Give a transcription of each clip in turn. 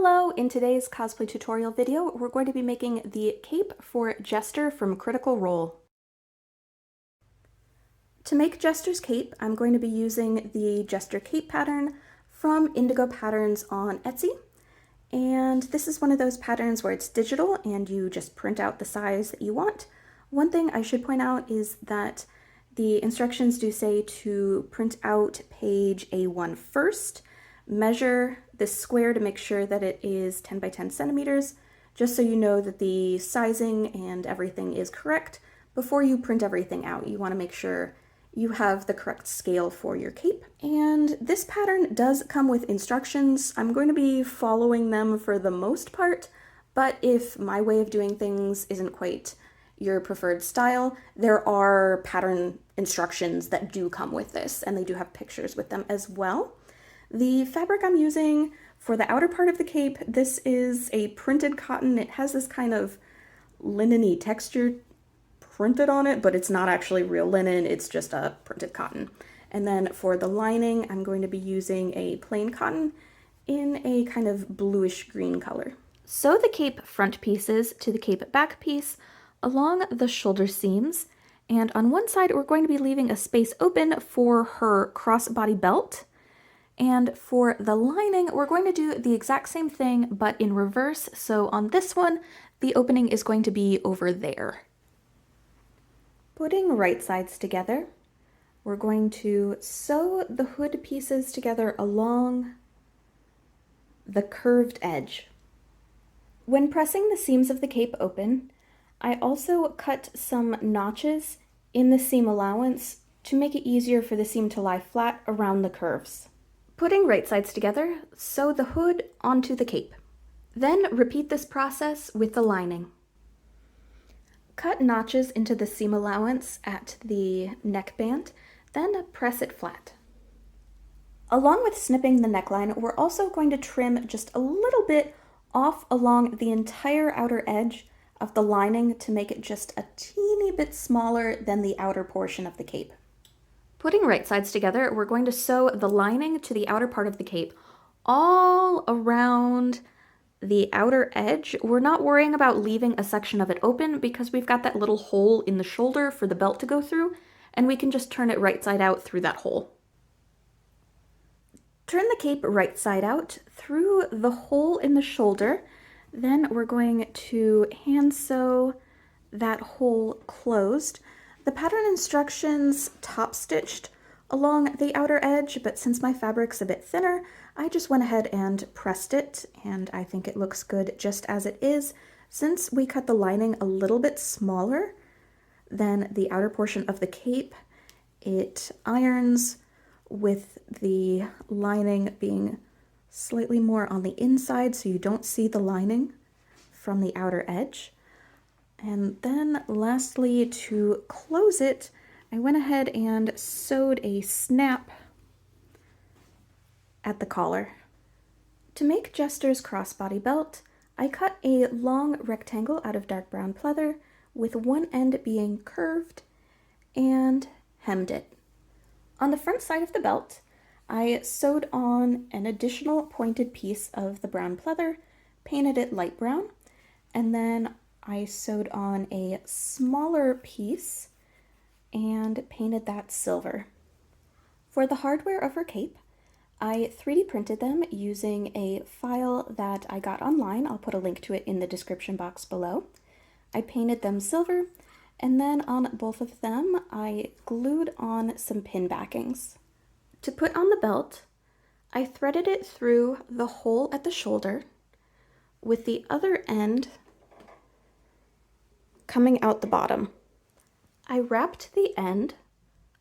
Hello! In today's cosplay tutorial video, we're going to be making the cape for Jester from Critical Role. To make Jester's cape, I'm going to be using the Jester cape pattern from Indigo patterns on Etsy. And this is one of those patterns where it's digital and you just print out the size that you want. One thing I should point out is that the instructions do say to print out page A1 first, measure this square to make sure that it is 10 by 10 centimeters, just so you know that the sizing and everything is correct before you print everything out. You want to make sure you have the correct scale for your cape. And this pattern does come with instructions. I'm going to be following them for the most part, but if my way of doing things isn't quite your preferred style, there are pattern instructions that do come with this, and they do have pictures with them as well. The fabric I'm using for the outer part of the cape, this is a printed cotton. It has this kind of linen-y texture printed on it, but it's not actually real linen, it's just a printed cotton. And then for the lining, I'm going to be using a plain cotton in a kind of bluish green color. Sew the cape front pieces to the cape back piece along the shoulder seams, and on one side we're going to be leaving a space open for her crossbody belt. And for the lining, we're going to do the exact same thing, but in reverse. So on this one, the opening is going to be over there. Putting right sides together, we're going to sew the hood pieces together along the curved edge. When pressing the seams of the cape open, I also cut some notches in the seam allowance to make it easier for the seam to lie flat around the curves. Putting right sides together, sew the hood onto the cape. Then repeat this process with the lining. Cut notches into the seam allowance at the neckband, then press it flat. Along with snipping the neckline, we're also going to trim just a little bit off along the entire outer edge of the lining to make it just a teeny bit smaller than the outer portion of the cape. Putting right sides together, we're going to sew the lining to the outer part of the cape all around the outer edge. We're not worrying about leaving a section of it open because we've got that little hole in the shoulder for the belt to go through, and we can just turn it right side out through that hole. Turn the cape right side out through the hole in the shoulder. Then we're going to hand sew that hole closed. The pattern instructions top stitched along the outer edge, but since my fabric's a bit thinner, I just went ahead and pressed it, and I think it looks good just as it is. Since we cut the lining a little bit smaller than the outer portion of the cape, it irons with the lining being slightly more on the inside so you don't see the lining from the outer edge. And then lastly, to close it, I went ahead and sewed a snap at the collar. To make Jester's crossbody belt, I cut a long rectangle out of dark brown pleather with one end being curved and hemmed it. On the front side of the belt, I sewed on an additional pointed piece of the brown pleather, painted it light brown, and then I sewed on a smaller piece and painted that silver. For the hardware of her cape, I 3D printed them using a file that I got online. I'll put a link to it in the description box below. I painted them silver, and then on both of them, I glued on some pin backings. To put on the belt, I threaded it through the hole at the shoulder, with the other end coming out the bottom. I wrapped the end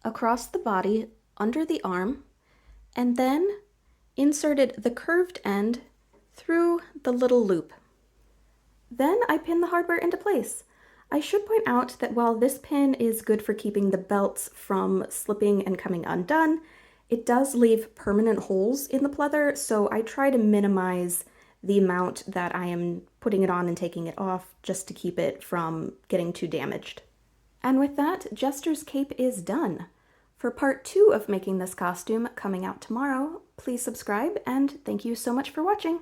across the body under the arm and then inserted the curved end through the little loop. Then I pinned the hardware into place. I should point out that while this pin is good for keeping the belts from slipping and coming undone, it does leave permanent holes in the pleather, so I try to minimize the amount that I am putting it on and taking it off just to keep it from getting too damaged. And with that, Jester's cape is done. For part 2 of making this costume coming out tomorrow, please subscribe and thank you so much for watching.